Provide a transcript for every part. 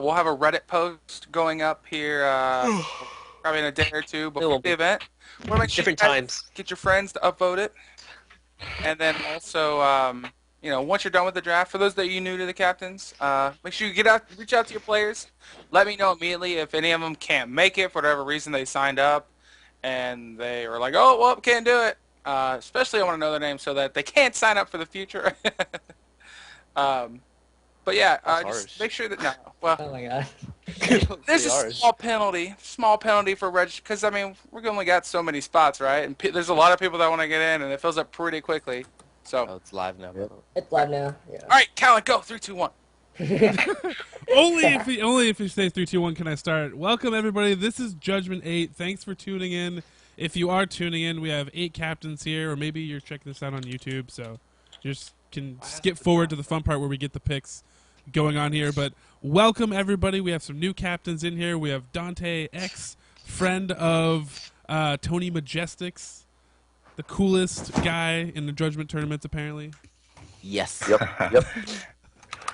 we'll have a Reddit post going up here probably in a day or two It before won't the be event. Want to make sure you different guys times. get your friends to upvote it, and then also, once you're done with the draft, for those that you new to the captains, make sure you reach out to your players. Let me know immediately if any of them can't make it for whatever reason they signed up, and they were like, "Oh, well, can't do it." Especially, I want to know their name so that they can't sign up for the future. um, but yeah, That's just harsh. make sure that no. Well, Oh my god. That's there's pretty a harsh. small penalty for because I mean we've only got so many spots, right? And there's a lot of people that want to get in, and it fills up pretty quickly. So, Oh, it's live now. Yep. It's live now. Yeah. all right, Callan, go 3, 2, 1. Only if you say 3, 2, 1 can I start. Welcome everybody. This is Judgment 8. Thanks for tuning in. If you are tuning in, we have 8 captains here, or maybe you're checking this out on YouTube, so you just can skip forward to the fun part where we get the picks going on here. But welcome everybody. We have some new captains in here. We have Dante X, friend of Tony Majestics, the coolest guy in the Judgment tournaments apparently. Yes. Yep. Yep.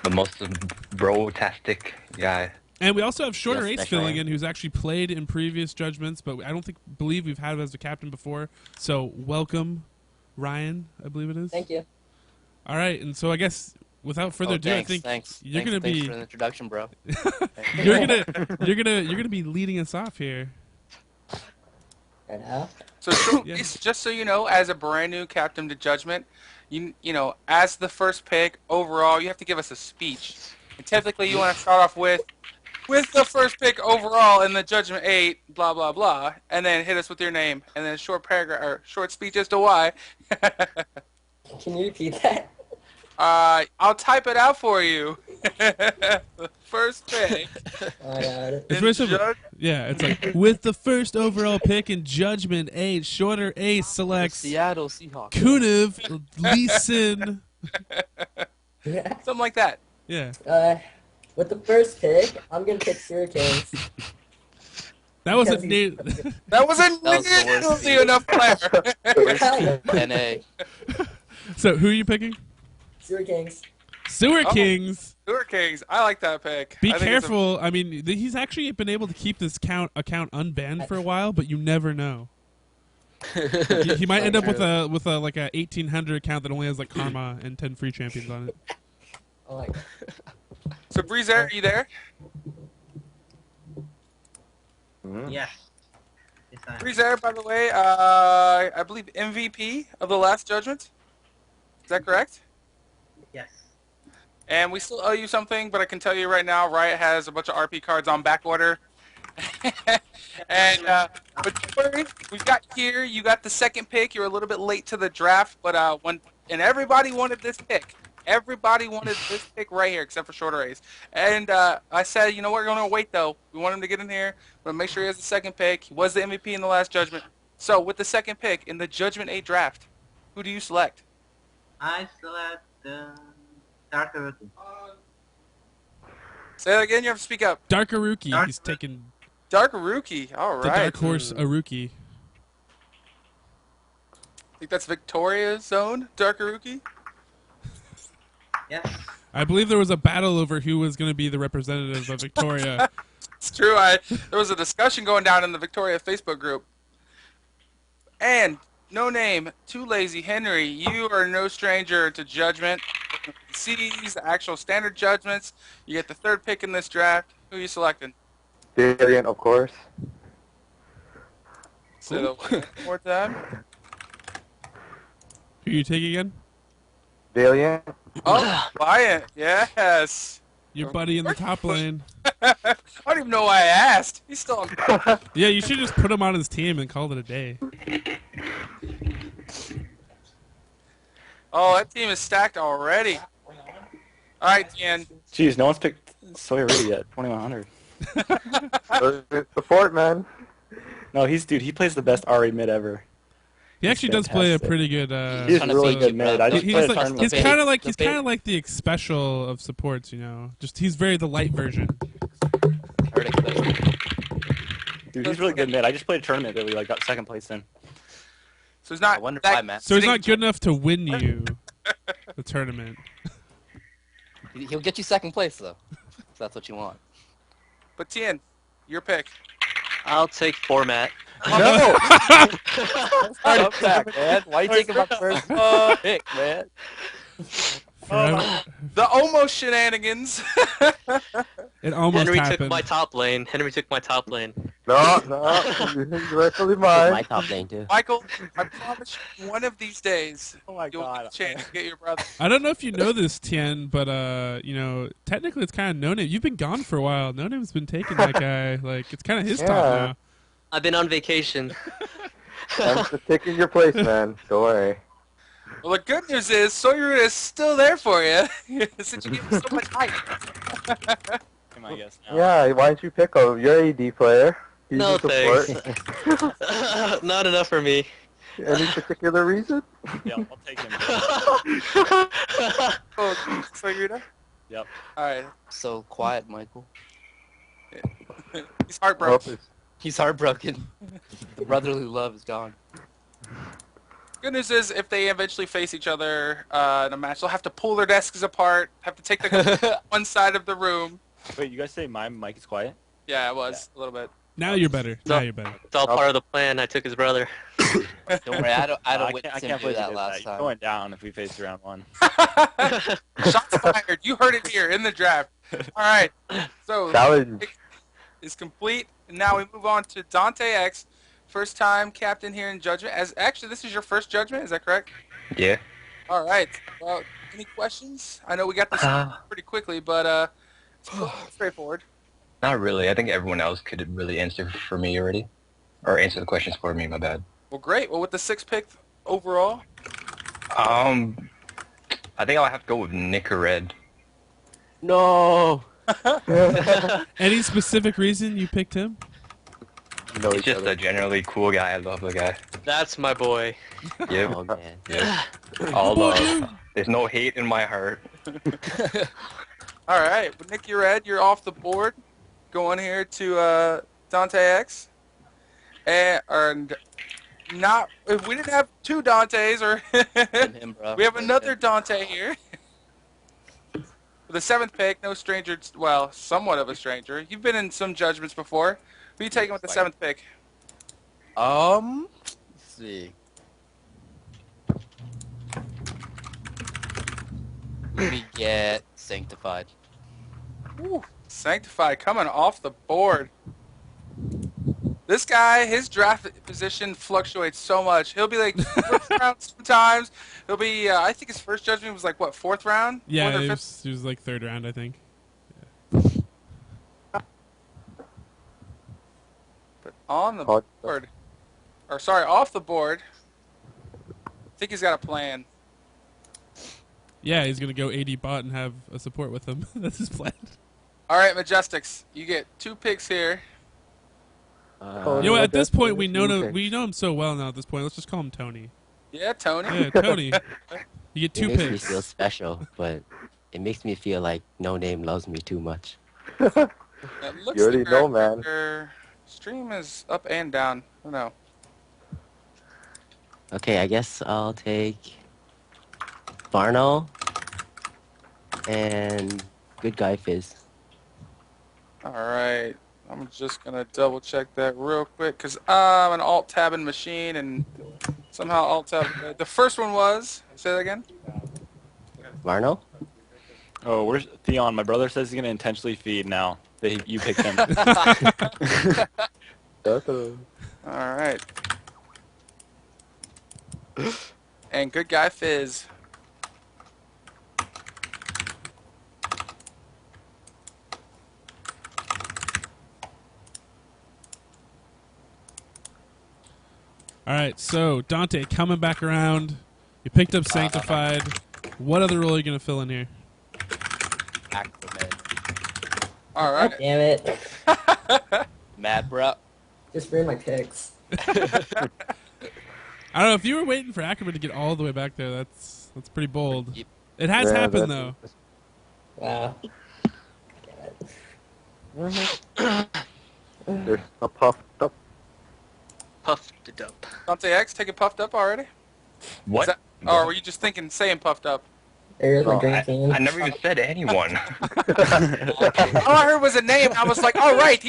The most bro-tastic guy. And we also have Shorter Yes, Ace that's filling right. in, who's actually played in previous Judgments, but I don't believe we've had him as a captain before. So welcome, Ryan, I believe it is. Thank you. All right, and so I guess without further ado, Thanks, I think thanks. you're Thanks- gonna thanks be for the introduction, bro. you're gonna be leading us off here. Right now. So, Short Yeah. Ace, just so you know, as a brand new captain to Judgment, as the first pick overall, you have to give us a speech. And typically, you want to start off with the first pick overall in the Judgment 8, blah blah blah, and then hit us with your name and then a short paragraph or short speech as to why. Can you repeat that? I'll type it out for you. The first pick. Oh my god. It's in very simple. Judge- Yeah, it's like with the first overall pick in Judgment 8, Shorter Ace selects Seattle Seahawks. Kunev Leeson. Something like that. Yeah, With the first pick, I'm gonna pick Hurricanes. that was a Because neat. That wasn't That was the worst nearly enough player. NA. So who are you picking? Hurricanes. Sewer Oh. Kings. Hurricanes. I like that pick. Be I think it's a- careful. I mean, he's actually been able to keep this account unbanned for a while, but you never know. He might end up with a like a 1800 account that only has like Karma and 10 free champions on it. Oh my god. So, Breezer, are you there? Yes. Yes, I am. Breezer, by the way, I believe MVP of the last Judgment. Is that correct? Yes. And we still owe you something, but I can tell you right now, Riot has a bunch of RP cards on back order. But don't worry, we've got here. You got the second pick. You're a little bit late to the draft, but everybody wanted this pick. Everybody wanted this pick right here, except for Shorter Ace. And I said, you know what, we're going to wait though. We want him to get in here. We're going to make sure he has the second pick. He was the MVP in the last Judgment. So with the second pick in the Judgment 8 draft, who do you select? I select Dark Rookie. Say that again. You have to speak up. Dark Aruki. Dark- He's taking Dark Rookie. All the right. Dark Horse Aruki. Think that's Victoria's zone, Dark Rookie? Yes. I believe there was a battle over who was going to be the representative of Victoria. It's true. There was a discussion going down in the Victoria Facebook group. And no name, Too Lazy Henry, you are no stranger to Judgment. CDs, the actual standard Judgments. You get the third pick in this draft. Who are you selecting? Valiant, of course. Say the one more time. Who you taking again? Valiant. Oh, Lion. Yes. Your buddy in the top lane. I don't even know why I asked. He's still on. Yeah, you should just put him on his team and call it a day. Oh, that team is stacked already. All right, Dan. Jeez, no one's picked Sawyer Rudy yet. 2100. Support, man. No, he plays the best RE mid ever. He He's actually does play a fantastic. pretty good. He's Trying to really beat good you, mid. bro. I just He's played a like, tournament. he's bait. kind of like The he's bait. kind of like the special of supports, you know. Just he's very the light version. Heard it clear. Dude, he's really good mid. I just played a tournament that we got second place in. So he's not. I wonder that- why, Matt. So he's not good enough to win you the tournament. He'll get you second place though. So that's what you want. But Tien, your pick. I'll take format. No! Stop that, man. Why are you taking my first pick, man? Forever. The almost shenanigans. It almost Henry happened. took my top lane. Henry took my top lane. No, he's rightfully My mine. top lane too. Michael, I promise you, one of these days, Oh my you'll god. get a chance to get your brother. I don't know if you know this, Tien, but you know, technically it's kind of No Name. You've been gone for a while. No Name's been taking that guy. Like it's kind of his top Yeah. now. I've been on vacation. I'm just taking your place, man. Don't worry. Well, the good news is Sawyer is still there for you since you gave him so much hype. I guess now. Yeah, why don't you pick him? You're an AD player. He's No a support. thanks. Not enough for me. Any particular reason? Yeah, I'll take him. Oh, Sawyer? Yep. All right. So quiet, Michael. He's heartbroken. He's heartbroken. The brotherly love is gone. Good news is, if they eventually face each other in a match, they'll have to pull their desks apart, have to take the one side of the room. Wait, you guys say my mic is quiet? Yeah, it was a little bit. Now you're better. Now you're better. It's all part of the plan. I took his brother. Don't worry, I don't I witness can't him do believe you that did last that. You're time. going down if we face round one. Shots fired. You heard it here in the draft. All right. So Challenge. is complete. And now we move on to Dante X, first time captain here in Judgment. As actually, this is your first Judgment. Is that correct? Yeah. All right. Well, any questions? I know we got this pretty quickly, but it's pretty straightforward. Not really. I think everyone else could really answer for me already. Or answer the questions for me, my bad. Well, great. Well, with the 6th pick overall, I think I'll have to go with Nick Red. No. Any specific reason you picked him? He's just a generally cool guy. I love the guy. That's my boy. Yep. Oh man. Yep. All love. There's no hate in my heart. all right. With Nick, you're Ed. You're off the board. Going here to Dante X. And not if we didn't have two Dantes or Him, bro. we have another Dante here. With the 7th pick, no stranger, well, somewhat of a stranger. You've been in some judgments before. Who are you taking with the 7th pick? Let's see. We get Sanctified. Ooh, Sanctified coming off the board. This guy, his draft position fluctuates so much. He'll be like 4th round sometimes. He'll be, I think his first judgment was like, what, 4th round? Yeah, 4th or it 5th? was like 3rd round, I think. But on the board, or sorry, off the board, I think he's got a plan. Yeah, he's gonna go AD bot and have a support with him. That's his plan. All right, Majestics, you get 2 picks here. You know, at this point, we know him so well now. At this point, let's just call him Tony. Yeah, Tony. Yeah, Tony. You get 2 It makes me picks. feel special, but it makes me feel like No Name loves me too much. It looks You already like know, man. Your stream is up and down. I don't know. Okay, I guess I'll take Varno and Good Guy Fizz. All right. I'm just going to double check that real quick because I'm an alt-tabbing machine and somehow alt-tab. The first one was, say that again? Varno? Oh, where's Theon? My brother says he's gonna intentionally feed now that you picked him. All right. And Good Guy Fizz. All right, so Dante coming back around. You picked up Sanctified. What other role are you gonna fill in here? Acromed. All God right. damn it. Mad bro. Just ruined my picks. I don't know if you were waiting for Ackerman to get all the way back there. That's pretty bold. Yep. It has Yeah, happened though. Wow. There's a puffed up. Puffed it up. Dante X, take it puffed up already? What? Is that, or were you just thinking saying puffed up? There's my Oh, dream team. I never even said anyone. All I heard was a name. I was like, all right,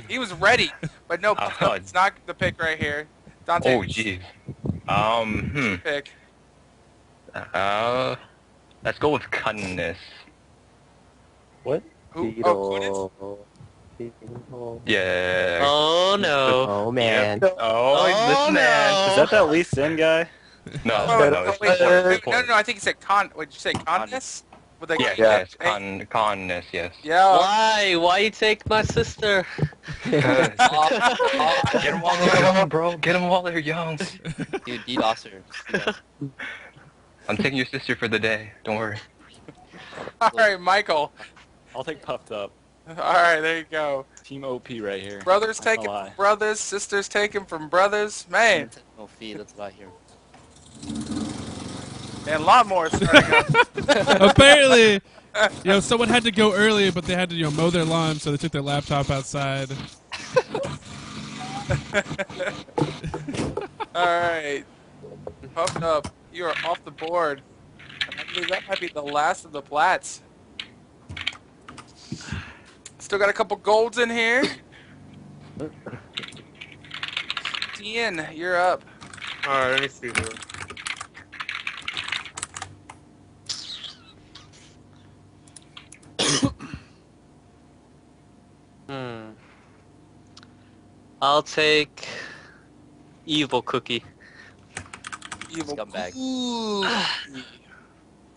he was ready. But no, Oh. it's not the pick right here. Dante, Oh, jeez. pick. Let's go with cunningness. What? Who? Oh, Kunitz? Yeah. Oh no. Oh man. Oh, this man. Is that that Lee Sin guy? No, Oh, no, no, I think he said con. What did you say? Conness? With a Yes, Hey, conness, yes. Yeah. Why? Why you take my sister? Get them while they're young, bro. Get them while they're young. Dude, DDoS her. Yeah. I'm taking your sister for the day. Don't worry. All right, Michael. I'll take Puffed Up. All right, there you go. Team OP right here. Brothers Not gonna taking lie. from brothers, sisters taking from brothers. Man, No fee, that's what I hear. and a lot more starting up. Apparently, someone had to go early, but they had to, mow their lawn, so they took their laptop outside. All right, Puffed Up. You are off the board. And I believe that might be the last of the plats. Still got a couple golds in here. Ian, you're up. All right, let me see here. I'll take Evil Cookie. Evil Scumbag. Ooh.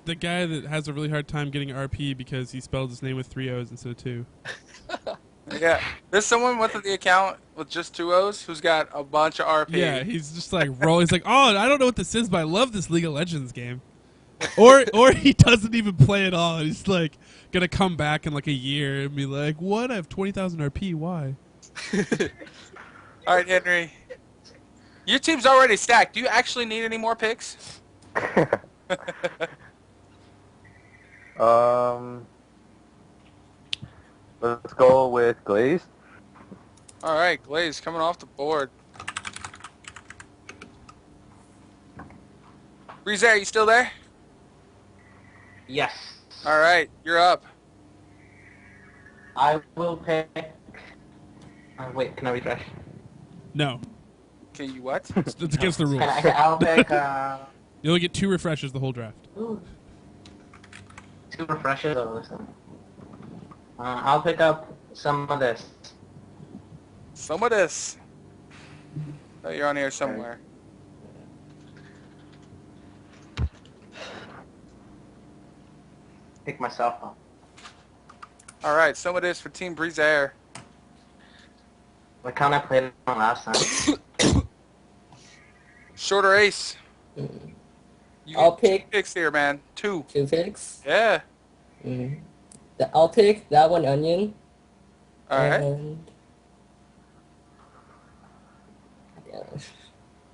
The guy that has a really hard time getting RP because he spelled his name with 3 O's instead of 2. Yeah, there's someone with the account with just 2 O's who's got a bunch of RP. Yeah, he's just like rolling. He's like, oh, I don't know what this is, but I love this League of Legends game. Or he doesn't even play at all. And he's like gonna come back in like a year and be like, what? I have 20,000 RP. Why? All right, Henry. Your team's already stacked. Do you actually need any more picks? Let's go with Glaze. All right, Glaze coming off the board. Breeze, are you still there? Yes. All right, you're up. I will pick. Wait, can I refresh? No, Can you what? it's against the rules. I'll pick You only get 2 refreshes the whole draft. 2 refreshes or listen. I'll pick up some of this. Some of this. Oh, you're on here somewhere. Pick myself up. All right, some of this for Team Breeze Air. What kind I played on last time? Shorter ace. You I'll get 2 pick picks here, man. 2. 2 picks. Yeah. I'll pick that one onion. All right.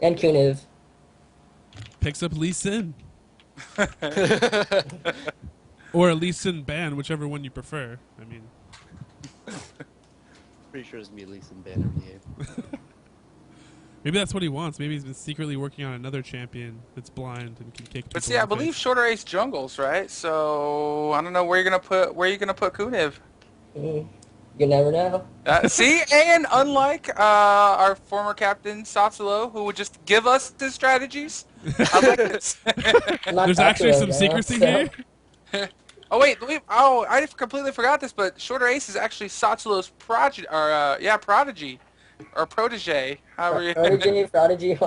And Kuniv. Picks up Lee Sin. Or a Lee Sin ban, whichever one you prefer. I mean, Pretty sure it's gonna be Lee Sin banner in the game. maybe that's what he wants. Maybe he's been secretly working on another champion that's blind and can kick people. But see, I in the believe face. shorter ace jungles, right? So I don't know where you're gonna put Kuniv. You never know. See, and unlike our former captain Satsulo, who would just give us his strategies, I like this. I'm not There's actually Sakura, some though, secrecy so- here. Oh wait, I completely forgot this, but shorter ace is actually Satsulo's prodigy, or protege. However you. Prodigy.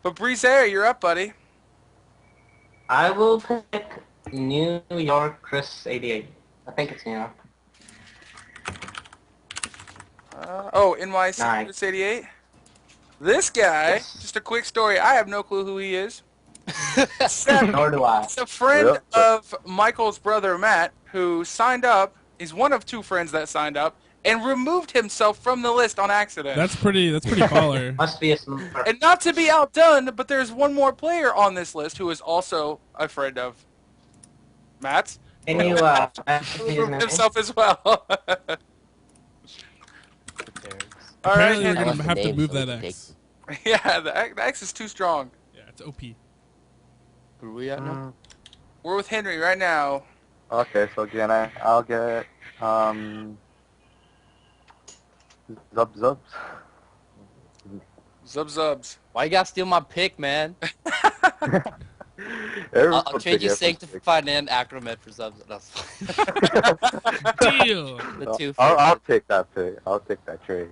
But Breeze Air, you're up, buddy. I will pick New York Chris 88. I think it's New York. NYC Nice. Chris 88. This guy, Yes. just a quick story. I have no clue who he is. Except Nor do I. He's a friend Yep. of Michael's brother Matt, who signed up. He's one of 2 friends that signed up and removed himself from the list on accident. That's pretty baller. Must be a smart. And not to be outdone, but there's one more player on this list who is also a friend of Matt's. Can you Who removed himself as well. All Apparently, right, we're I gonna want the have to name move so we that can X. yeah, the X is too strong. Yeah, it's OP. Where are we at now? We're with Henry right now. Okay, so again, I'll get Zubs. Zubs. Why you gotta steal my pick, man? Everyone's I'll trade you picking up Sanctified and Acromed for subs. No, Deal. the two. I'll take that pick. I'll take that trade.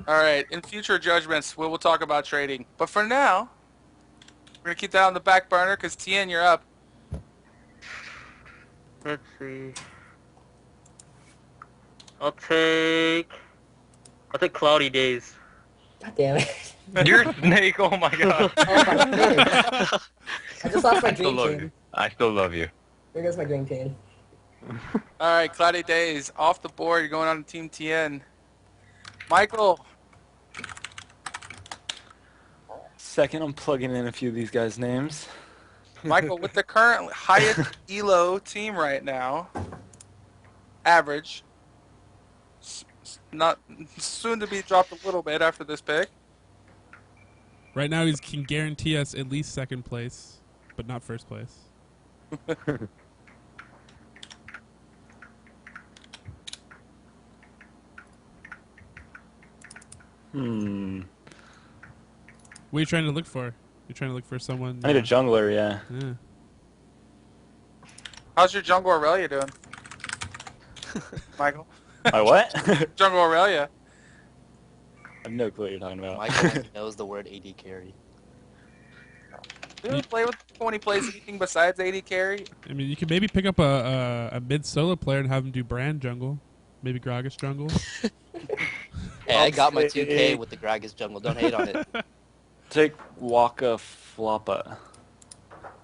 All right. In future judgments, we will talk about trading. But for now, we're gonna keep that on the back burner because Tien, you're up. Let's see. I'll take Cloudy Days. God damn it. You're Snake. Oh my god. Oh my goodness. I just lost my I still dream love team. you. I still love you. Here goes my dream team. All right, Cloudy Days off the board. You're going on to Team Tien. Michael. Second, I'm plugging in a few of these guys' names. Michael, with the current highest elo team right now, average, not soon to be dropped a little bit after this pick. Right now, he can guarantee us at least second place, but not first place. What are you trying to look for? You're trying to look for someone. I need a jungler, yeah. Yeah. How's your Jungle Aurelia doing, Michael? My what? Jungle Aurelia. I have no clue what you're talking about. Michael knows the word AD carry. Do you play with when he plays anything besides AD carry? I mean, you could maybe pick up a mid solo player and have him do Brand jungle. Maybe Gragas jungle. Hey, I got my 2K with the Gragas jungle. Don't hate on it. Take Waka Floppa.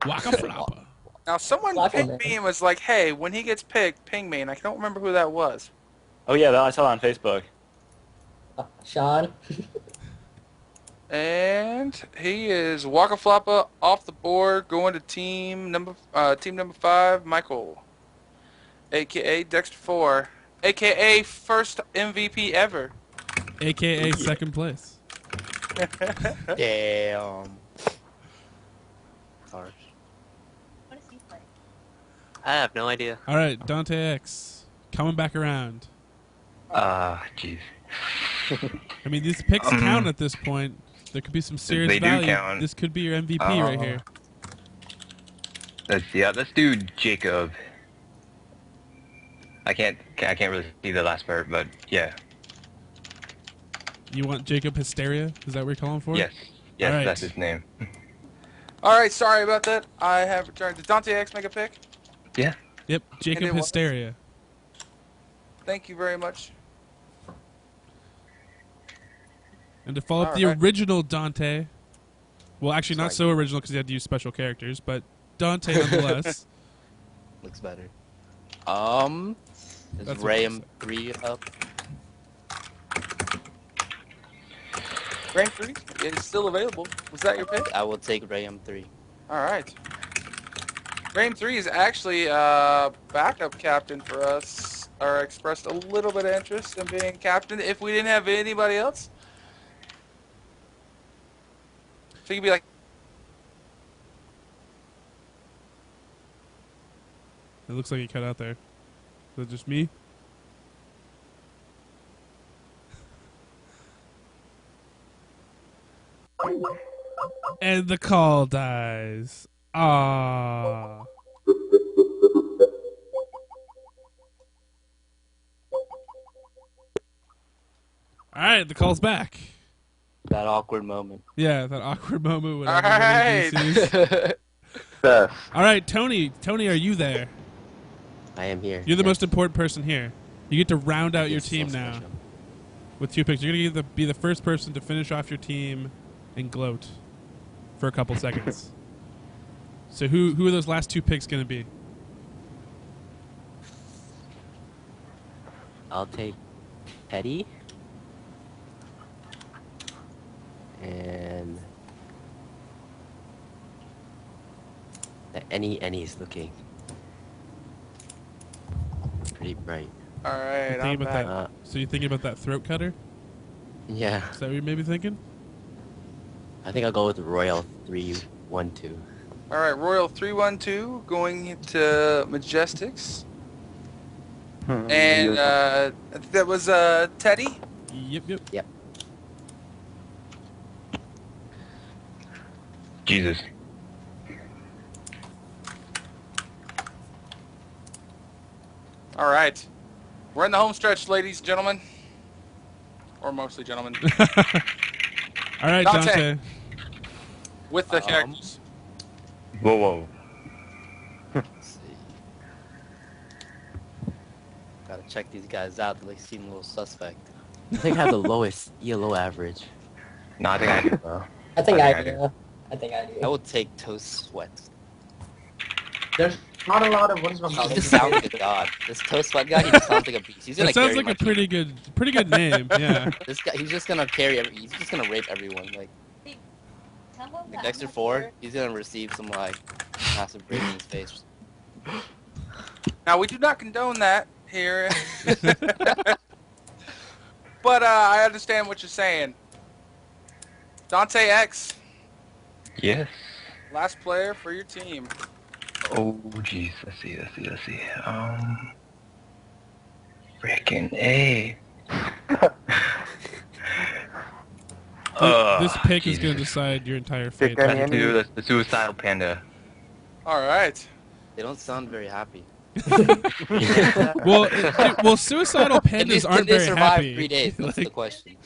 Waka Floppa. Now, someone pinged me and was like, hey, when he gets picked, ping me. And I don't remember who that was. Oh yeah, I saw that on Facebook. Sean. And he is Waka Floppa off the board, going to team number 5, Michael, a.k.a. Dexter 4, a.k.a. first MVP ever. AKA second place. Damn. Harsh. I have no idea. All right, Dante X coming back around. Jeez. I mean, these picks count at this point. There could be some serious They do value. count. This could be your MVP right here. Let's do Jacob. I can't really see the last part, but yeah. You want Jacob Hysteria? Is that what you're calling for? Yes, All right. that's his name. All right, sorry about that. I have returned. Did Dante X make a pick? Yeah. Yep, Jacob And it was? Hysteria. Thank you very much. And to follow up All the right. original Dante, well, actually not so original because he had to use special characters, but Dante nonetheless. Looks better. Is That's what Ram 3 up? Grand 3 is still available. Was that your pick? I will take Ram 3. All right. Ram 3 is actually backup captain for us, or expressed a little bit of interest in being captain if we didn't have anybody else. So you could be like, It looks like he cut out there. Is that just me? And the call dies. Ah. All right, the call's back. That awkward moment. Yeah, that awkward moment when All everyone right. introduces. Success. All right, Tony. Tony, are you there? I am here. You're the yes. most important person here. You get to round out your It's so team now special. with 2 picks. You're going to be the first person to finish off your team and gloat for a couple seconds. So who are those last 2 picks going to be? I'll take Teddy. And the Any's looking pretty bright. all right, Thinking I'm about back. that. So you're thinking about that throat cutter? Yeah. Is that what you're maybe thinking? I think I'll go with Royal 312. All right, Royal 312 going to Majestics. And I think that was Teddy. Yep. Jesus. All right. We're in the home stretch, ladies and gentlemen. Or mostly gentlemen. All right, Dante. With the characters. Whoa. Let's see. Gotta check these guys out. They seem a little suspect. I think I have the lowest ELO average. No, I think I do. I think I I think I do. I think I I do. would take Toast Sweat. There's not a lot of what is He just sounds like a god. This Toast Sweat guy, he just sounds like a beast. He's gonna That sounds carry like my a pretty good name. Yeah. This guy, he's just gonna carry. He's just gonna rape everyone. Like Dexter 4, he's gonna receive some like massive break in his face. Now, we do not condone that here. But I understand what you're saying. Dante X, Yes. last player for your team. Oh, jeez. Let's see. Frickin' A. This pick is Jesus. going to decide your entire fate. Pick any- Let's do the suicidal panda. All right. They don't sound very happy. Well, suicidal pandas aren't Can they very survive happy. 3 days? That's the Like, question.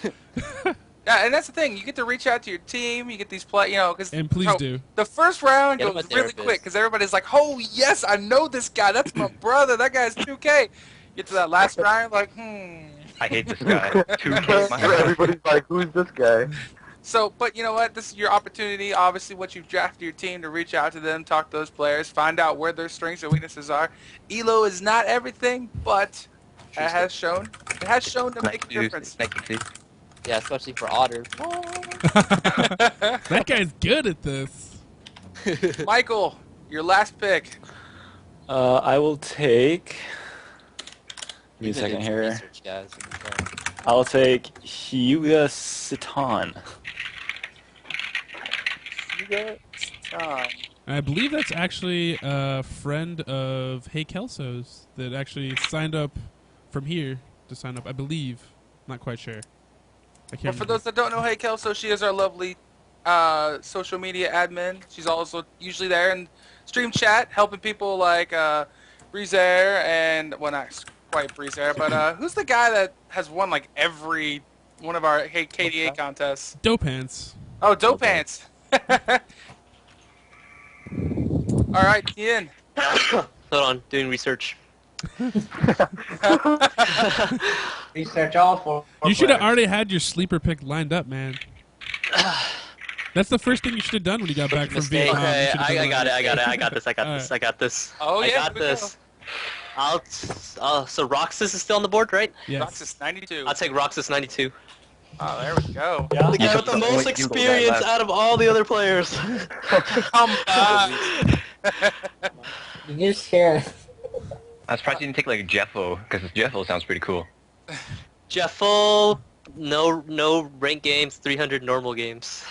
Yeah, and that's the thing. You get to reach out to your team. You get these because and please do. the first round Get him goes a really therapist. quick because everybody's like, "Oh yes, I know this guy. That's my brother. That guy's 2K." Get to that last round, like, I hate this guy. 2K. My God. Everybody's like, who's this guy? So, but you know what? This is your opportunity. Obviously, once you've drafted your team, to reach out to them, talk to those players, find out where their strengths and weaknesses are. Elo is not everything, but it has shown to make a difference. Yeah, especially for Otter. That guy's good at this. Michael, your last pick. I will take. Give me a You second did some here. research, guys. I'll take Hyuga Satan. I believe that's actually a friend of Hey Kelso's that actually signed up from here to sign up. I believe. Not quite sure. I can't But for remember. those that don't know, Hey Kelso, she is our lovely social media admin. She's also usually there in stream chat, helping people like Breezair and, well, not quite Breezair, but who's the guy that has won like every one of our Hey KDA contests? Dope Pants. Oh, Dope Pants. All right, Ian. Hold on, doing research. Research all for. You should have already had your sleeper pick lined up, man. That's the first thing you should have done when you got back from Mistake. Vietnam. You Okay, should've done I got that. it. I got this. Alright. I got this. Oh, I yeah, got here we this. So Roxas is still on the board, right? Yes. Roxas 92. I'll take Roxas 92. Oh, there we go. The You guy took with the the most only Google guy experience left. out of all the other players. Come on. You just hear I was surprised you didn't take like Jeffo, because Jeffo sounds pretty cool. Jeffel, no rank games, 300 normal games.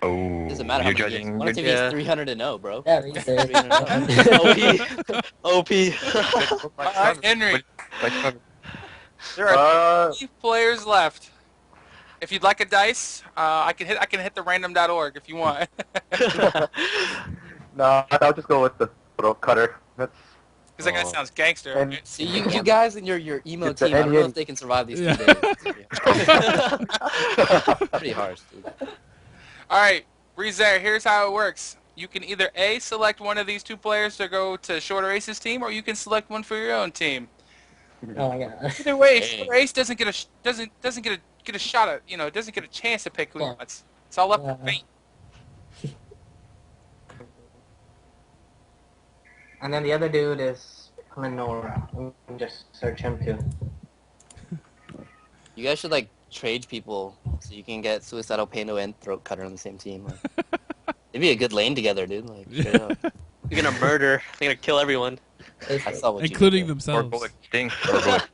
Oh, Doesn't matter how you're many games. judging. One team Yeah. is 300 and 0, bro. that research. 300 OP. All right, Henry. Like, There are Uh, 3 players left. If you'd like a dice, I can hit the random.org if you want. no, I'll just go with the little cutter. That's Because that guy sounds gangster. And- See, you guys and your emo It's the team, I don't know NEN. if they can survive these 2 Yeah. days. Pretty harsh, dude. All right, Breezair, here's how it works. You can either A, select one of these 2 players to go to Shorter Ace's team, or you can select one for your own team. Oh my god. Either way, Dang. Shorter Ace doesn't get a shot at, doesn't get a chance to pick who he Yeah. wants. It's all up to Yeah. fate. And then the other dude is Lenora. We can just search him too. You guys should like trade people so you can get Suicidal Pando and Throat Cutter on the same team. Like, it'd be a good lane together, dude. Like, straight up. You're gonna murder. They're gonna kill everyone. I saw what Including you did there. or themselves. bullet sting. Or bullet.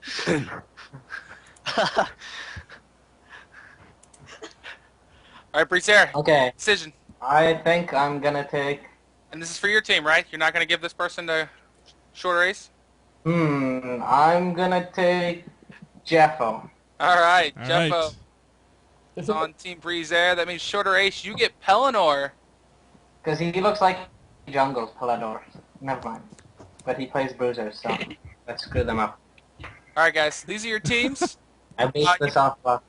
All right, Breezer. Okay. Decision. I think I'm gonna take. And this is for your team, right? You're not going to give this person the shorter ace? I'm gonna take Jeffo. All right, All Jeffo right. is on Team Breezer. That means shorter ace. You get Pelennor. Because he looks like jungles Palador. Never mind. But he plays Bruiser, so let's screw them up. All right, guys. These are your teams. I based this off of...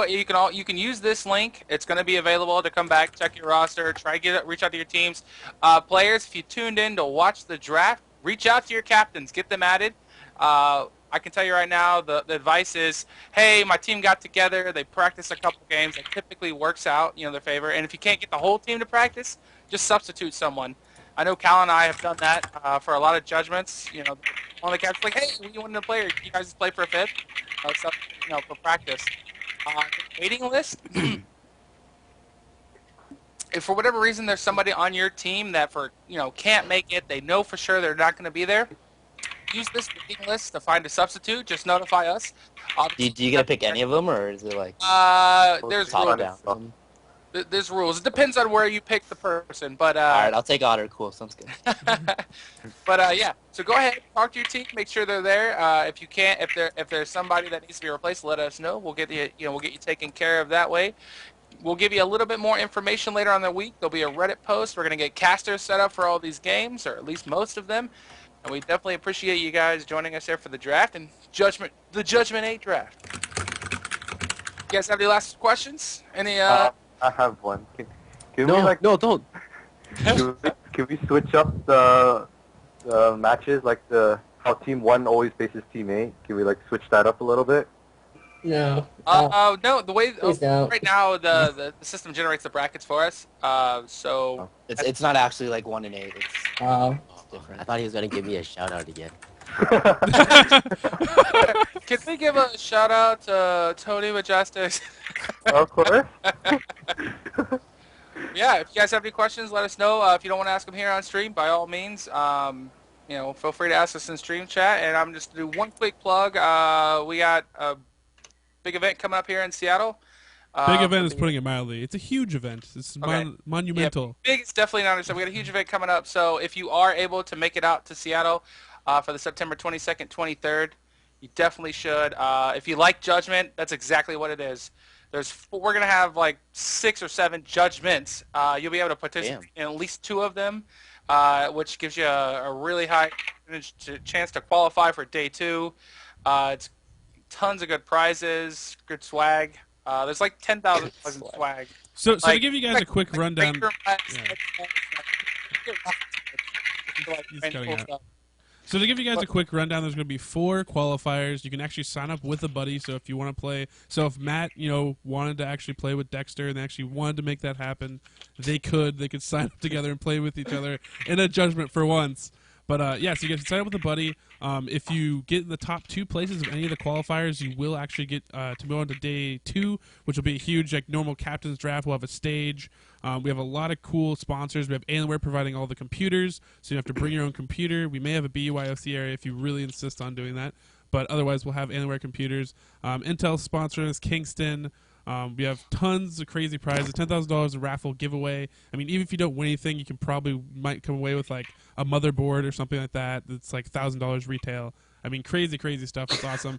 You can use this link. It's going to be available to come back, check your roster, reach out to your teams. Players, if you tuned in to watch the draft, reach out to your captains, get them added. I can tell you right now, the advice is, hey, my team got together, they practiced a couple games. It typically works out, their favor. And if you can't get the whole team to practice, just substitute someone. I know Cal and I have done that for a lot of judgments. One of the captains like, hey, we wanted a player. You guys just play for a fifth, for practice. The waiting list. If for whatever reason there's somebody on your team that can't make it, they know for sure they're not going to be there. Use this waiting list to find a substitute. Just notify us. Do you get to pick any of them, or is it like there's top rules. down? There's rules. It depends on where you pick the person, but all right, I'll take Otter. Cool, sounds good. But yeah, so go ahead, talk to your team, make sure they're there. If you can't, if there's somebody that needs to be replaced, let us know. We'll get you taken care of that way. We'll give you a little bit more information later on the week. There'll be a Reddit post. We're gonna get casters set up for all these games, or at least most of them. And we definitely appreciate you guys joining us here for the draft and the Judgment 8 draft. You guys have any last questions? Any? I have one. Can No, we no, don't. can we switch up the matches, like how team 1 always faces team 8? Can we switch that up a little bit? No. No. The way Please don't. right now the system generates the brackets for us. So It's not actually like 1 and 8. It's different. I thought he was gonna give me a shout out again. Can we give a shout out to Tony Majestics? Of course. Yeah, if you guys have any questions, let us know. If you don't want to ask them here on stream, by all means, feel free to ask us in stream chat. And I'm just going to do one quick plug. We got a big event coming up here in Seattle. Big event is putting it mildly. It's a huge event. It's monumental. Yeah, big is definitely not understood. We got a huge event coming up. So if you are able to make it out to Seattle for the September 22nd, 23rd, you definitely should. If you like Judgment, that's exactly what it is. We're going to have like 6 or 7 judgments. You'll be able to participate in at least 2 of them, which gives you a really high chance to qualify for day 2. It's tons of good prizes, good swag. There's like 10,000 swag. So to give you guys a quick rundown. So to give you guys a quick rundown, there's going to be 4 qualifiers. You can actually sign up with a buddy. So if you want to play, if Matt, wanted to actually play with Dexter and they actually wanted to make that happen, they could sign up together and play with each other in a Judgment for once. But so you get to sign up with a buddy. If you get in the top 2 places of any of the qualifiers, you will actually get to go on to day 2, which will be a huge, normal captain's draft. We'll have a stage. We have a lot of cool sponsors. We have Alienware providing all the computers, so you have to bring your own computer. We may have a BYOC area if you really insist on doing that. But otherwise, we'll have Alienware computers. Intel sponsoring us, Kingston. We have tons of crazy prizes, $10,000 a raffle giveaway. I mean, even if you don't win anything, you might come away with like a motherboard or something like that. That's like $1,000 retail. I mean, crazy stuff. It's awesome.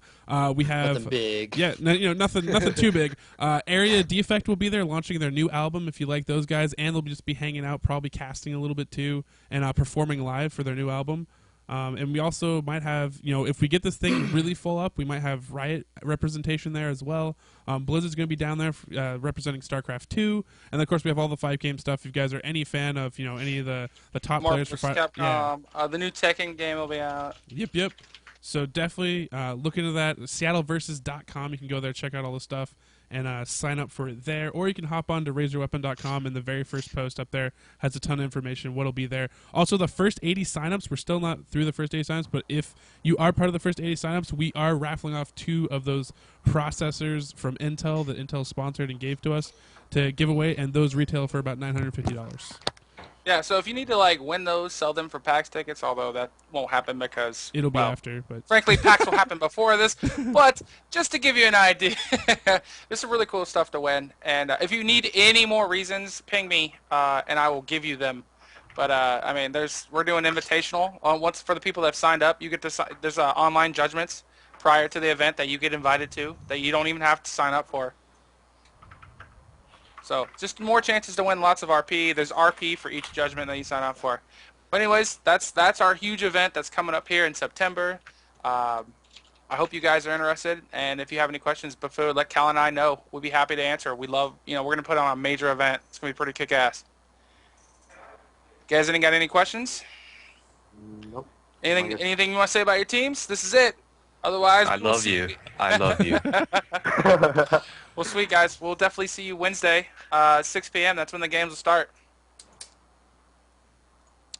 We have nothing big. Yeah, nothing too big. Area Defect will be there launching their new album if you like those guys, and they'll just be hanging out, probably casting a little bit too, and performing live for their new album. And we also might have, if we get this thing really full up, we might have Riot representation there as well. Blizzard's going to be down there representing StarCraft 2. And, of course, we have all the 5-game stuff. If you guys are any fan of, any of the top players for Capcom, the new Tekken game will be out. Yep. So definitely look into that. SeattleVersus.com. You can go there, check out all the stuff, and sign up for it there. Or you can hop on to RazorWeapon.com, and the very first post up there has a ton of information, what'll be there. Also, the first 80 signups, we're still not through the first 80 signups, but if you are part of the first 80 signups, we are raffling off 2 of those processors from Intel that Intel sponsored and gave to us to give away, and those retail for about $950. Yeah, so if you need to like win those, sell them for PAX tickets, although that won't happen because It'll be well, after, but frankly, PAX will happen before this. But just to give you an idea, there's some really cool stuff to win. And if you need any more reasons, ping me, and I will give you them. But I mean, we're doing invitational. Once for the people that have signed up, you get to there's online judgments prior to the event that you get invited to that you don't even have to sign up for. So just more chances to win lots of RP. There's RP for each judgment that you sign up for. But anyways, that's our huge event that's coming up here in September. I hope you guys are interested. And if you have any questions, Bafoo, let Cal and I know. We'd be happy to answer. We love, we're going to put on a major event. It's going to be pretty kick-ass. Guys, got any questions? Nope. Anything you want to say about your teams? This is it. Otherwise, I love you. I love you. Well, sweet, guys. We'll definitely see you Wednesday, 6 p.m. That's when the games will start.